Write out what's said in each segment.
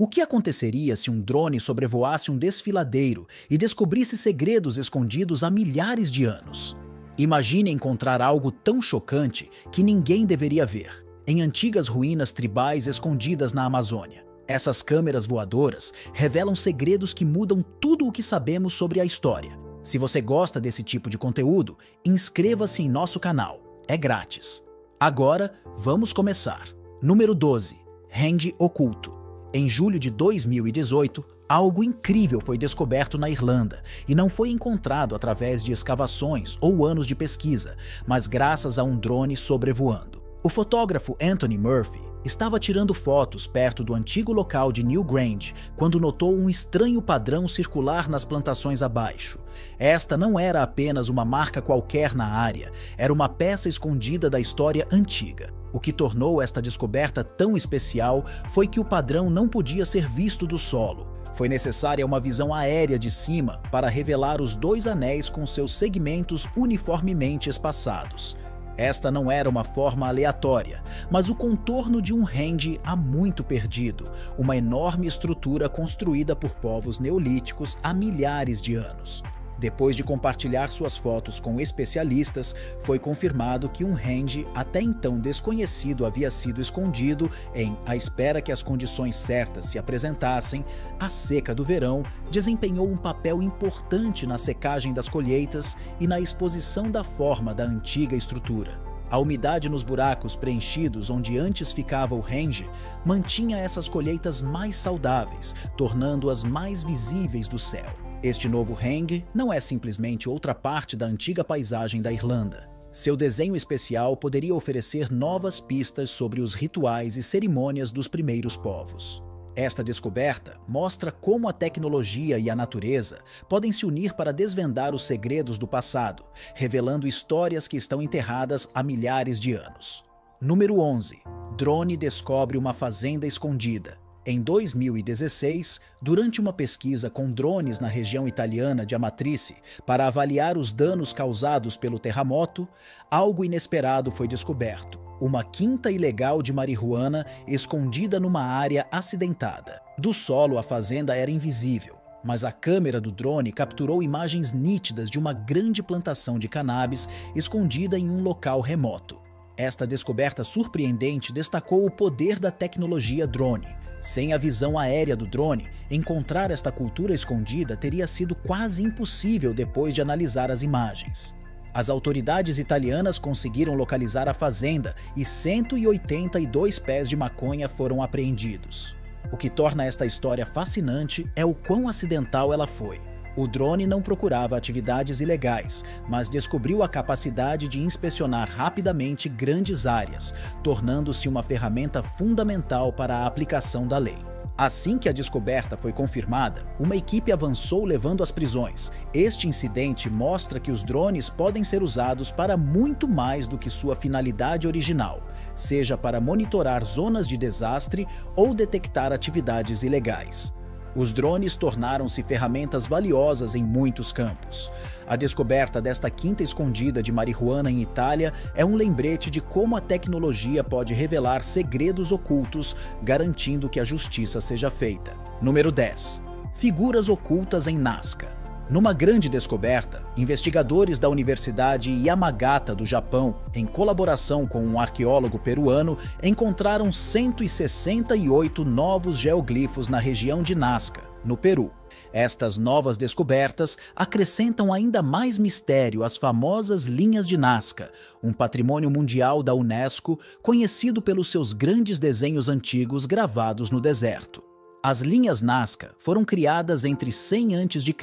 O que aconteceria se um drone sobrevoasse um desfiladeiro e descobrisse segredos escondidos há milhares de anos? Imagine encontrar algo tão chocante que ninguém deveria ver, em antigas ruínas tribais escondidas na Amazônia. Essas câmeras voadoras revelam segredos que mudam tudo o que sabemos sobre a história. Se você gosta desse tipo de conteúdo, inscreva-se em nosso canal. É grátis. Agora, vamos começar. Número 12. Hang oculto. Em julho de 2018, algo incrível foi descoberto na Irlanda e não foi encontrado através de escavações ou anos de pesquisa, mas graças a um drone sobrevoando. O fotógrafo Anthony Murphy estava tirando fotos perto do antigo local de Newgrange quando notou um estranho padrão circular nas plantações abaixo. Esta não era apenas uma marca qualquer na área, era uma peça escondida da história antiga. O que tornou esta descoberta tão especial foi que o padrão não podia ser visto do solo. Foi necessária uma visão aérea de cima para revelar os dois anéis com seus segmentos uniformemente espaçados. Esta não era uma forma aleatória, mas o contorno de um hang há muito perdido, uma enorme estrutura construída por povos neolíticos há milhares de anos. Depois de compartilhar suas fotos com especialistas, foi confirmado que um hang até então desconhecido havia sido escondido em, à espera que as condições certas se apresentassem, a seca do verão desempenhou um papel importante na secagem das colheitas e na exposição da forma da antiga estrutura. A umidade nos buracos preenchidos onde antes ficava o hang mantinha essas colheitas mais saudáveis, tornando-as mais visíveis do céu. Este novo hang não é simplesmente outra parte da antiga paisagem da Irlanda. Seu desenho especial poderia oferecer novas pistas sobre os rituais e cerimônias dos primeiros povos. Esta descoberta mostra como a tecnologia e a natureza podem se unir para desvendar os segredos do passado, revelando histórias que estão enterradas há milhares de anos. Número 11. Drone descobre uma fazenda escondida. Em 2016, durante uma pesquisa com drones na região italiana de Amatrice para avaliar os danos causados pelo terremoto, algo inesperado foi descoberto: uma quinta ilegal de marihuana escondida numa área acidentada. Do solo, a fazenda era invisível, mas a câmera do drone capturou imagens nítidas de uma grande plantação de cannabis escondida em um local remoto. Esta descoberta surpreendente destacou o poder da tecnologia drone. Sem a visão aérea do drone, encontrar esta cultura escondida teria sido quase impossível depois de analisar as imagens. As autoridades italianas conseguiram localizar a fazenda e 182 pés de maconha foram apreendidos. O que torna esta história fascinante é o quão acidental ela foi. O drone não procurava atividades ilegais, mas descobriu a capacidade de inspecionar rapidamente grandes áreas, tornando-se uma ferramenta fundamental para a aplicação da lei. Assim que a descoberta foi confirmada, uma equipe avançou levando às prisões. Este incidente mostra que os drones podem ser usados para muito mais do que sua finalidade original, seja para monitorar zonas de desastre ou detectar atividades ilegais. Os drones tornaram-se ferramentas valiosas em muitos campos. A descoberta desta quinta escondida de marihuana em Itália é um lembrete de como a tecnologia pode revelar segredos ocultos, garantindo que a justiça seja feita. Número 10. Figuras ocultas em Nazca. Numa grande descoberta, investigadores da Universidade Yamagata do Japão, em colaboração com um arqueólogo peruano, encontraram 168 novos geoglifos na região de Nazca, no Peru. Estas novas descobertas acrescentam ainda mais mistério às famosas linhas de Nazca, um patrimônio mundial da Unesco conhecido pelos seus grandes desenhos antigos gravados no deserto. As linhas Nazca foram criadas entre 100 a.C.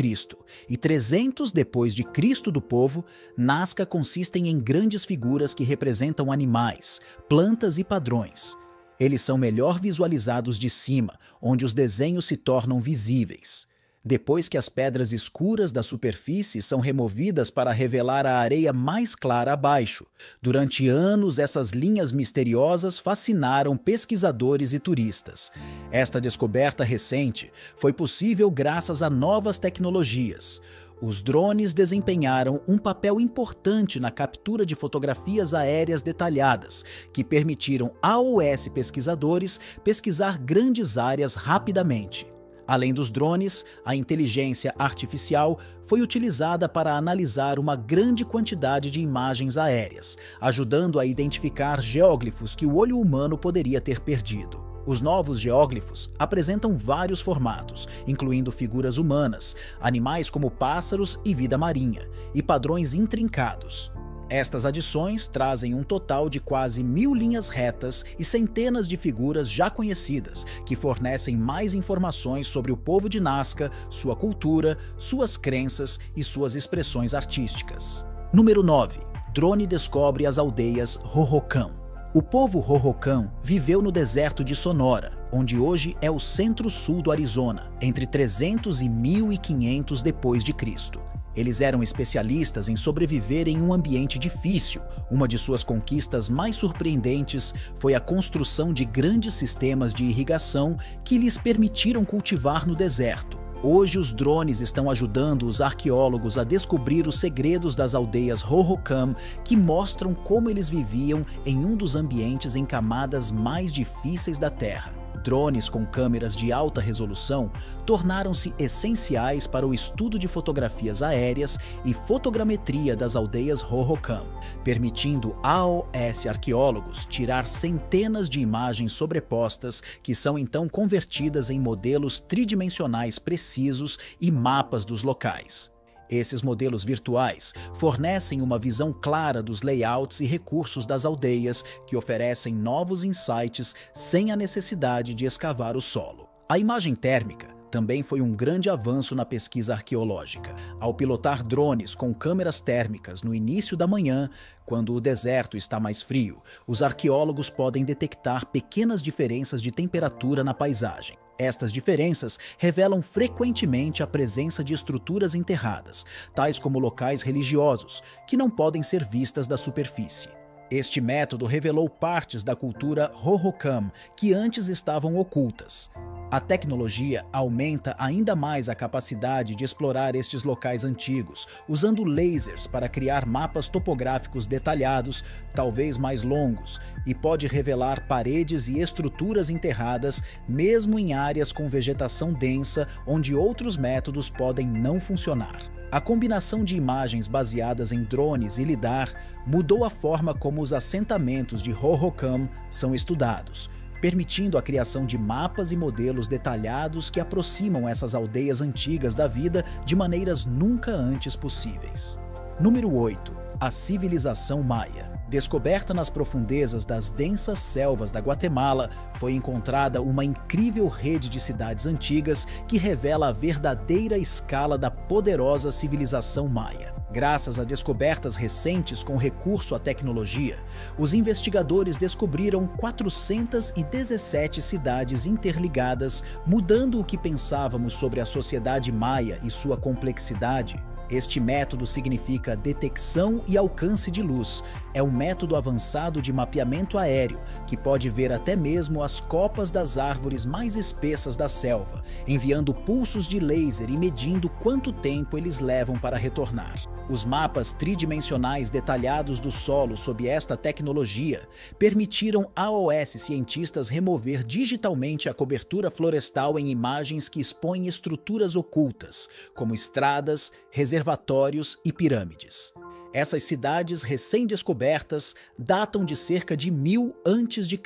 e 300 depois de Cristo do Povo. Nazca consistem em grandes figuras que representam animais, plantas e padrões. Eles são melhor visualizados de cima, onde os desenhos se tornam visíveis. Depois que as pedras escuras da superfície são removidas para revelar a areia mais clara abaixo. Durante anos, essas linhas misteriosas fascinaram pesquisadores e turistas. Esta descoberta recente foi possível graças a novas tecnologias. Os drones desempenharam um papel importante na captura de fotografias aéreas detalhadas, que permitiram aos pesquisadores pesquisar grandes áreas rapidamente. Além dos drones, a inteligência artificial foi utilizada para analisar uma grande quantidade de imagens aéreas, ajudando a identificar geóglifos que o olho humano poderia ter perdido. Os novos geóglifos apresentam vários formatos, incluindo figuras humanas, animais como pássaros e vida marinha, e padrões intrincados. Estas adições trazem um total de quase 1000 linhas retas e centenas de figuras já conhecidas, que fornecem mais informações sobre o povo de Nazca, sua cultura, suas crenças e suas expressões artísticas. Número 9. Drone descobre as aldeias Hohokam. O povo Hohokam viveu no deserto de Sonora, onde hoje é o centro-sul do Arizona, entre 300 e 1500 d.C. Eles eram especialistas em sobreviver em um ambiente difícil. Uma de suas conquistas mais surpreendentes foi a construção de grandes sistemas de irrigação que lhes permitiram cultivar no deserto. Hoje, os drones estão ajudando os arqueólogos a descobrir os segredos das aldeias Hohokam, que mostram como eles viviam em um dos ambientes em camadas mais difíceis da Terra. Drones com câmeras de alta resolução tornaram-se essenciais para o estudo de fotografias aéreas e fotogrametria das aldeias Hohokam, permitindo aos arqueólogos tirar centenas de imagens sobrepostas que são então convertidas em modelos tridimensionais precisos e mapas dos locais. Esses modelos virtuais fornecem uma visão clara dos layouts e recursos das aldeias, que oferecem novos insights sem a necessidade de escavar o solo. A imagem térmica também foi um grande avanço na pesquisa arqueológica. Ao pilotar drones com câmeras térmicas no início da manhã, quando o deserto está mais frio, os arqueólogos podem detectar pequenas diferenças de temperatura na paisagem. Estas diferenças revelam frequentemente a presença de estruturas enterradas, tais como locais religiosos, que não podem ser vistas da superfície. Este método revelou partes da cultura Hohokam que antes estavam ocultas. A tecnologia aumenta ainda mais a capacidade de explorar estes locais antigos, usando lasers para criar mapas topográficos detalhados, talvez mais longos, e pode revelar paredes e estruturas enterradas, mesmo em áreas com vegetação densa, onde outros métodos podem não funcionar. A combinação de imagens baseadas em drones e lidar mudou a forma como os assentamentos de Hohokam são estudados, permitindo a criação de mapas e modelos detalhados que aproximam essas aldeias antigas da vida de maneiras nunca antes possíveis. Número 8. A civilização maia. Descoberta nas profundezas das densas selvas da Guatemala, foi encontrada uma incrível rede de cidades antigas que revela a verdadeira escala da poderosa civilização maia. Graças a descobertas recentes com recurso à tecnologia, os investigadores descobriram 417 cidades interligadas, mudando o que pensávamos sobre a sociedade maia e sua complexidade. Este método significa detecção e alcance de luz. É um método avançado de mapeamento aéreo, que pode ver até mesmo as copas das árvores mais espessas da selva, enviando pulsos de laser e medindo quanto tempo eles levam para retornar. Os mapas tridimensionais detalhados do solo sob esta tecnologia permitiram aos cientistas remover digitalmente a cobertura florestal em imagens que expõem estruturas ocultas, como estradas, reservatórios e pirâmides. Essas cidades recém-descobertas datam de cerca de 1000 a.C.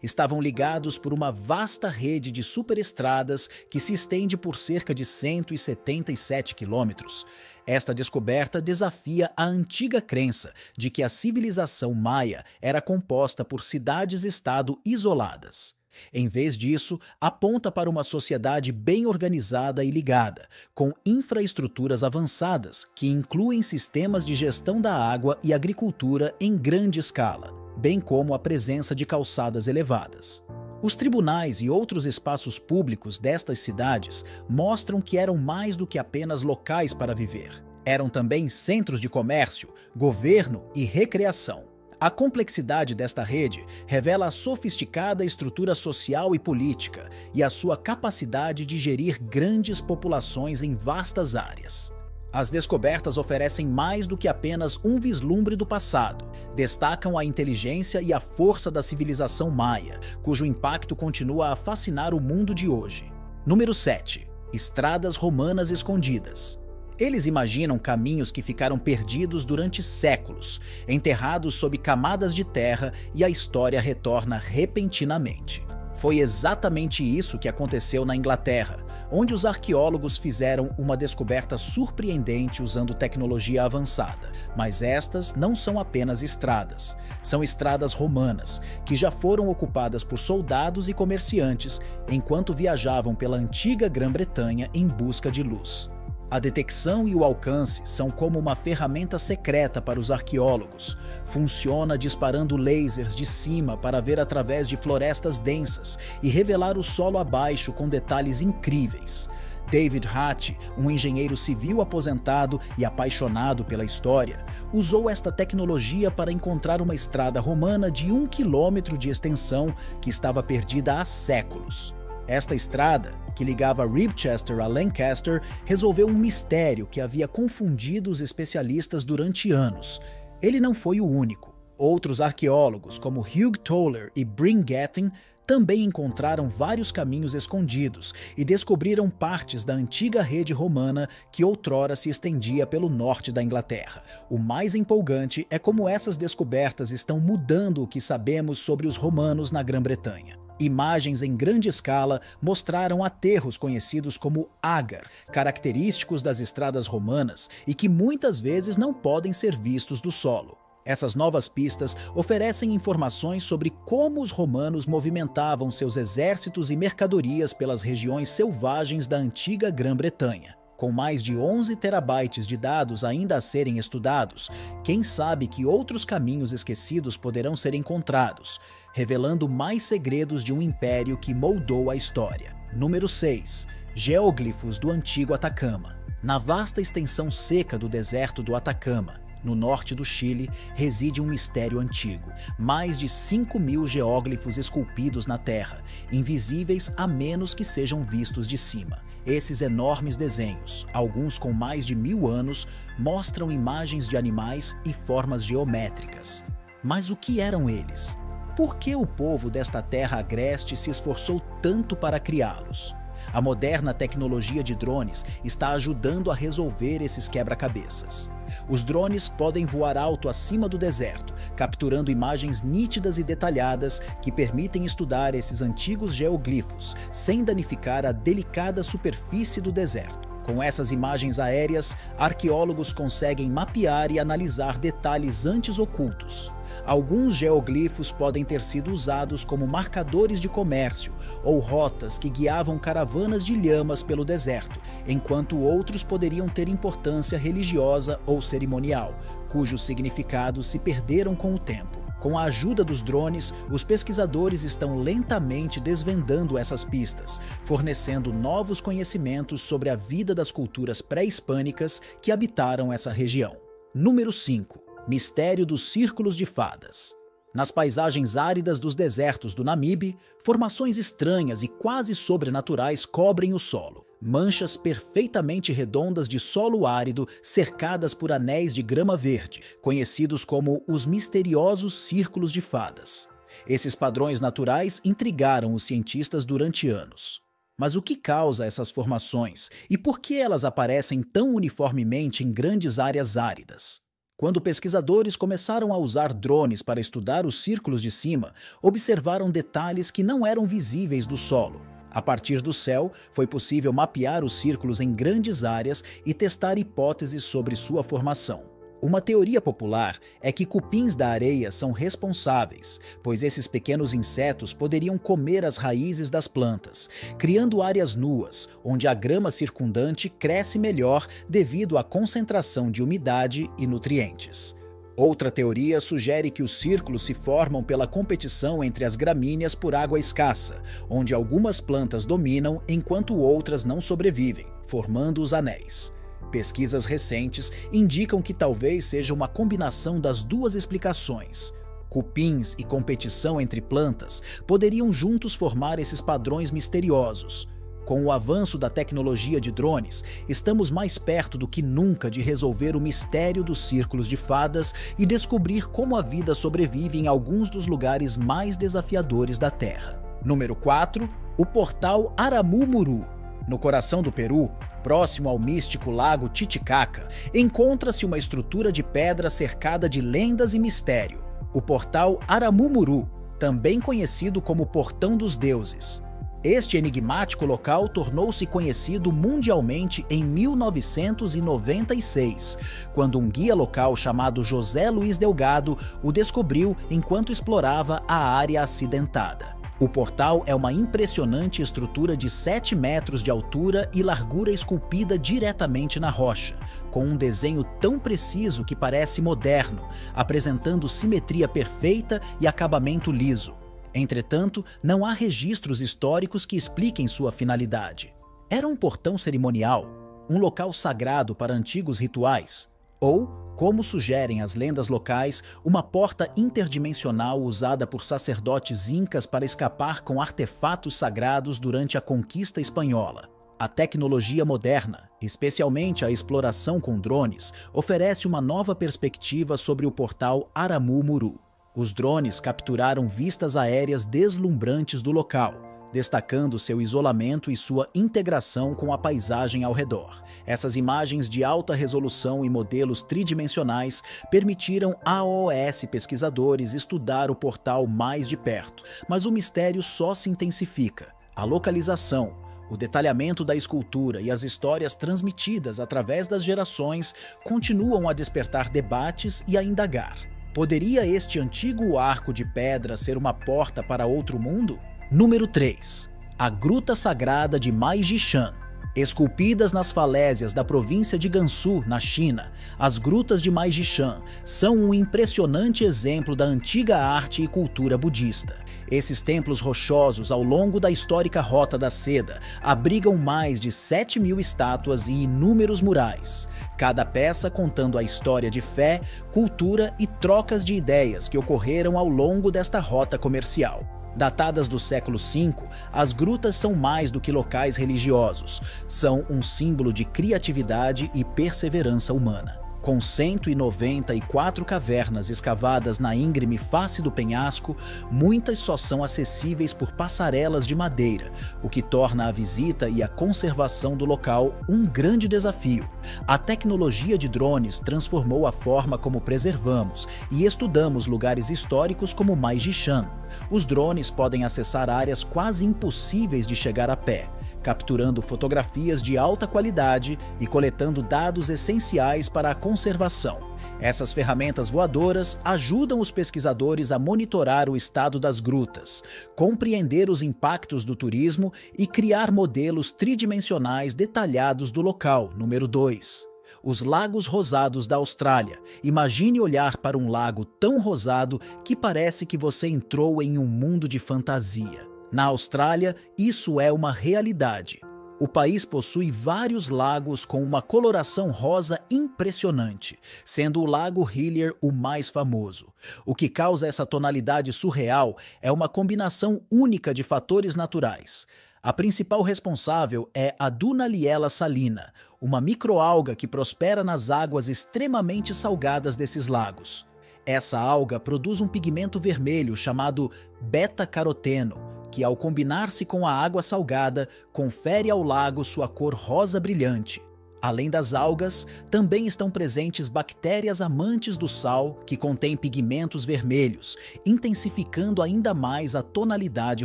Estavam ligados por uma vasta rede de superestradas que se estende por cerca de 177 quilômetros. Esta descoberta desafia a antiga crença de que a civilização maia era composta por cidades-estado isoladas. Em vez disso, aponta para uma sociedade bem organizada e ligada, com infraestruturas avançadas que incluem sistemas de gestão da água e agricultura em grande escala, bem como a presença de calçadas elevadas. Os tribunais e outros espaços públicos destas cidades mostram que eram mais do que apenas locais para viver. Eram também centros de comércio, governo e recreação. A complexidade desta rede revela a sofisticada estrutura social e política e a sua capacidade de gerir grandes populações em vastas áreas. As descobertas oferecem mais do que apenas um vislumbre do passado. Destacam a inteligência e a força da civilização maia, cujo impacto continua a fascinar o mundo de hoje. Número 7. Estradas romanas escondidas. Eles imaginam caminhos que ficaram perdidos durante séculos, enterrados sob camadas de terra, e a história retorna repentinamente. Foi exatamente isso que aconteceu na Inglaterra, onde os arqueólogos fizeram uma descoberta surpreendente usando tecnologia avançada. Mas estas não são apenas estradas, são estradas romanas, que já foram ocupadas por soldados e comerciantes enquanto viajavam pela antiga Grã-Bretanha em busca de luz. A detecção e o alcance são como uma ferramenta secreta para os arqueólogos. Funciona disparando lasers de cima para ver através de florestas densas e revelar o solo abaixo com detalhes incríveis. David Hatch, um engenheiro civil aposentado e apaixonado pela história, usou esta tecnologia para encontrar uma estrada romana de 1 quilômetro de extensão que estava perdida há séculos. Esta estrada, que ligava Ribchester a Lancaster, resolveu um mistério que havia confundido os especialistas durante anos. Ele não foi o único. Outros arqueólogos, como Hugh Toller e Bryn Gethin, também encontraram vários caminhos escondidos e descobriram partes da antiga rede romana que outrora se estendia pelo norte da Inglaterra. O mais empolgante é como essas descobertas estão mudando o que sabemos sobre os romanos na Grã-Bretanha. Imagens em grande escala mostraram aterros conhecidos como agar, característicos das estradas romanas e que muitas vezes não podem ser vistos do solo. Essas novas pistas oferecem informações sobre como os romanos movimentavam seus exércitos e mercadorias pelas regiões selvagens da antiga Grã-Bretanha. Com mais de 11 terabytes de dados ainda a serem estudados, quem sabe que outros caminhos esquecidos poderão ser encontrados, revelando mais segredos de um império que moldou a história. Número 6. Geóglifos do Antigo Atacama. Na vasta extensão seca do deserto do Atacama, no norte do Chile, reside um mistério antigo. Mais de 5.000 geóglifos esculpidos na terra, invisíveis a menos que sejam vistos de cima. Esses enormes desenhos, alguns com mais de 1000 anos, mostram imagens de animais e formas geométricas. Mas o que eram eles? Por que o povo desta terra agreste se esforçou tanto para criá-los? A moderna tecnologia de drones está ajudando a resolver esses quebra-cabeças. Os drones podem voar alto acima do deserto, capturando imagens nítidas e detalhadas que permitem estudar esses antigos geoglifos, sem danificar a delicada superfície do deserto. Com essas imagens aéreas, arqueólogos conseguem mapear e analisar detalhes antes ocultos. Alguns geoglifos podem ter sido usados como marcadores de comércio ou rotas que guiavam caravanas de lhamas pelo deserto, enquanto outros poderiam ter importância religiosa ou cerimonial, cujos significados se perderam com o tempo. Com a ajuda dos drones, os pesquisadores estão lentamente desvendando essas pistas, fornecendo novos conhecimentos sobre a vida das culturas pré-hispânicas que habitaram essa região. Número 5. Mistério dos Círculos de Fadas. Nas paisagens áridas dos desertos do Namibe, formações estranhas e quase sobrenaturais cobrem o solo. Manchas perfeitamente redondas de solo árido cercadas por anéis de grama verde, conhecidos como os misteriosos Círculos de Fadas. Esses padrões naturais intrigaram os cientistas durante anos. Mas o que causa essas formações e por que elas aparecem tão uniformemente em grandes áreas áridas? Quando pesquisadores começaram a usar drones para estudar os círculos de cima, observaram detalhes que não eram visíveis do solo. A partir do céu, foi possível mapear os círculos em grandes áreas e testar hipóteses sobre sua formação. Uma teoria popular é que cupins da areia são responsáveis, pois esses pequenos insetos poderiam comer as raízes das plantas, criando áreas nuas, onde a grama circundante cresce melhor devido à concentração de umidade e nutrientes. Outra teoria sugere que os círculos se formam pela competição entre as gramíneas por água escassa, onde algumas plantas dominam enquanto outras não sobrevivem, formando os anéis. Pesquisas recentes indicam que talvez seja uma combinação das duas explicações. Cupins e competição entre plantas poderiam juntos formar esses padrões misteriosos. Com o avanço da tecnologia de drones, estamos mais perto do que nunca de resolver o mistério dos círculos de fadas e descobrir como a vida sobrevive em alguns dos lugares mais desafiadores da Terra. Número 4. O Portal Aramumuru. No coração do Peru, próximo ao místico lago Titicaca, encontra-se uma estrutura de pedra cercada de lendas e mistério. O Portal Aramumuru, também conhecido como Portão dos Deuses. Este enigmático local tornou-se conhecido mundialmente em 1996, quando um guia local chamado José Luiz Delgado o descobriu enquanto explorava a área acidentada. O portal é uma impressionante estrutura de 7 metros de altura e largura esculpida diretamente na rocha, com um desenho tão preciso que parece moderno, apresentando simetria perfeita e acabamento liso. Entretanto, não há registros históricos que expliquem sua finalidade. Era um portão cerimonial, um local sagrado para antigos rituais, ou, como sugerem as lendas locais, uma porta interdimensional usada por sacerdotes incas para escapar com artefatos sagrados durante a conquista espanhola. A tecnologia moderna, especialmente a exploração com drones, oferece uma nova perspectiva sobre o portal Aramumuru. Os drones capturaram vistas aéreas deslumbrantes do local, destacando seu isolamento e sua integração com a paisagem ao redor. Essas imagens de alta resolução e modelos tridimensionais permitiram a AOS pesquisadores estudar o portal mais de perto, mas o mistério só se intensifica. A localização, o detalhamento da escultura e as histórias transmitidas através das gerações continuam a despertar debates e a indagar. Poderia este antigo arco de pedra ser uma porta para outro mundo? Número 3. A Gruta Sagrada de Maijishan. Esculpidas nas falésias da província de Gansu, na China, as grutas de Maijishan são um impressionante exemplo da antiga arte e cultura budista. Esses templos rochosos ao longo da histórica Rota da Seda abrigam mais de 7.000 estátuas e inúmeros murais, cada peça contando a história de fé, cultura e trocas de ideias que ocorreram ao longo desta rota comercial. Datadas do século V, as grutas são mais do que locais religiosos, são um símbolo de criatividade e perseverança humana. Com 194 cavernas escavadas na íngreme face do penhasco, muitas só são acessíveis por passarelas de madeira, o que torna a visita e a conservação do local um grande desafio. A tecnologia de drones transformou a forma como preservamos e estudamos lugares históricos como Maijishan. Os drones podem acessar áreas quase impossíveis de chegar a pé, capturando fotografias de alta qualidade e coletando dados essenciais para a conservação. Essas ferramentas voadoras ajudam os pesquisadores a monitorar o estado das grutas, compreender os impactos do turismo e criar modelos tridimensionais detalhados do local. Número 2. Os Lagos Rosados da Austrália. Imagine olhar para um lago tão rosado que parece que você entrou em um mundo de fantasia. Na Austrália, isso é uma realidade. O país possui vários lagos com uma coloração rosa impressionante, sendo o Lago Hillier o mais famoso. O que causa essa tonalidade surreal é uma combinação única de fatores naturais. A principal responsável é a Dunaliella salina, uma microalga que prospera nas águas extremamente salgadas desses lagos. Essa alga produz um pigmento vermelho chamado beta-caroteno, que ao combinar-se com a água salgada, confere ao lago sua cor rosa brilhante. Além das algas, também estão presentes bactérias amantes do sal que contêm pigmentos vermelhos, intensificando ainda mais a tonalidade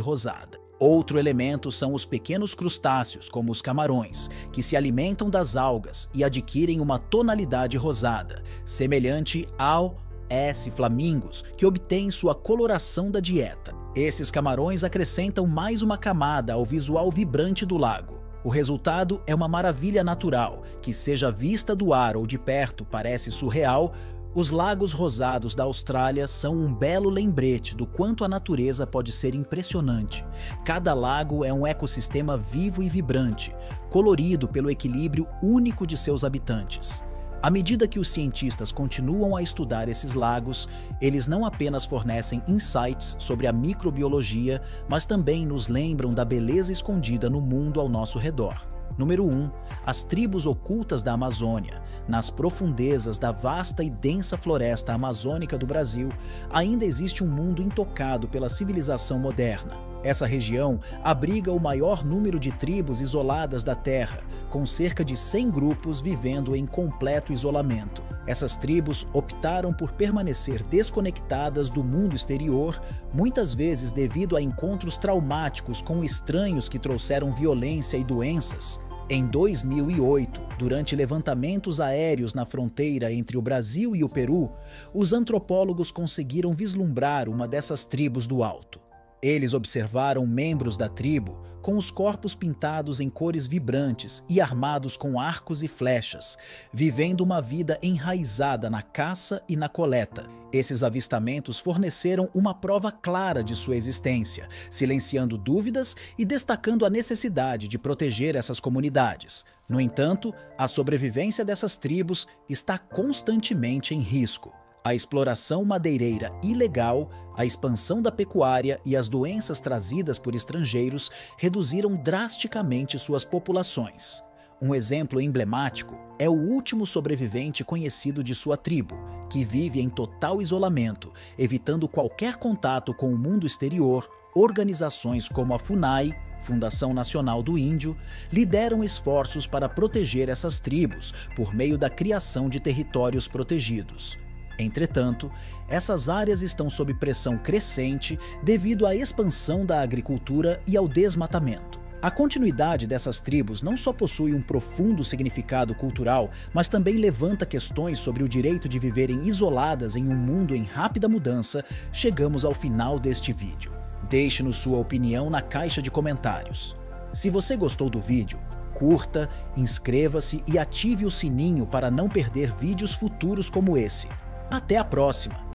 rosada. Outro elemento são os pequenos crustáceos, como os camarões, que se alimentam das algas e adquirem uma tonalidade rosada, semelhante ao S. flamingos, que obtém sua coloração da dieta. Esses camarões acrescentam mais uma camada ao visual vibrante do lago. O resultado é uma maravilha natural, que seja vista do ar ou de perto parece surreal, Os lagos rosados da Austrália são um belo lembrete do quanto a natureza pode ser impressionante. Cada lago é um ecossistema vivo e vibrante, colorido pelo equilíbrio único de seus habitantes. À medida que os cientistas continuam a estudar esses lagos, eles não apenas fornecem insights sobre a microbiologia, mas também nos lembram da beleza escondida no mundo ao nosso redor. Número 1. As tribos ocultas da Amazônia. Nas profundezas da vasta e densa floresta amazônica do Brasil, ainda existe um mundo intocado pela civilização moderna. Essa região abriga o maior número de tribos isoladas da Terra, com cerca de 100 grupos vivendo em completo isolamento. Essas tribos optaram por permanecer desconectadas do mundo exterior, muitas vezes devido a encontros traumáticos com estranhos que trouxeram violência e doenças. Em 2008, durante levantamentos aéreos na fronteira entre o Brasil e o Peru, os antropólogos conseguiram vislumbrar uma dessas tribos do alto. Eles observaram membros da tribo com os corpos pintados em cores vibrantes e armados com arcos e flechas, vivendo uma vida enraizada na caça e na coleta. Esses avistamentos forneceram uma prova clara de sua existência, silenciando dúvidas e destacando a necessidade de proteger essas comunidades. No entanto, a sobrevivência dessas tribos está constantemente em risco. A exploração madeireira ilegal, a expansão da pecuária e as doenças trazidas por estrangeiros reduziram drasticamente suas populações. Um exemplo emblemático é o último sobrevivente conhecido de sua tribo, que vive em total isolamento, evitando qualquer contato com o mundo exterior. Organizações como a FUNAI, Fundação Nacional do Índio, lideram esforços para proteger essas tribos por meio da criação de territórios protegidos. Entretanto, essas áreas estão sob pressão crescente devido à expansão da agricultura e ao desmatamento. A continuidade dessas tribos não só possui um profundo significado cultural, mas também levanta questões sobre o direito de viverem isoladas em um mundo em rápida mudança. Chegamos ao final deste vídeo. Deixe-nos sua opinião na caixa de comentários. Se você gostou do vídeo, curta, inscreva-se e ative o sininho para não perder vídeos futuros como esse. Até a próxima!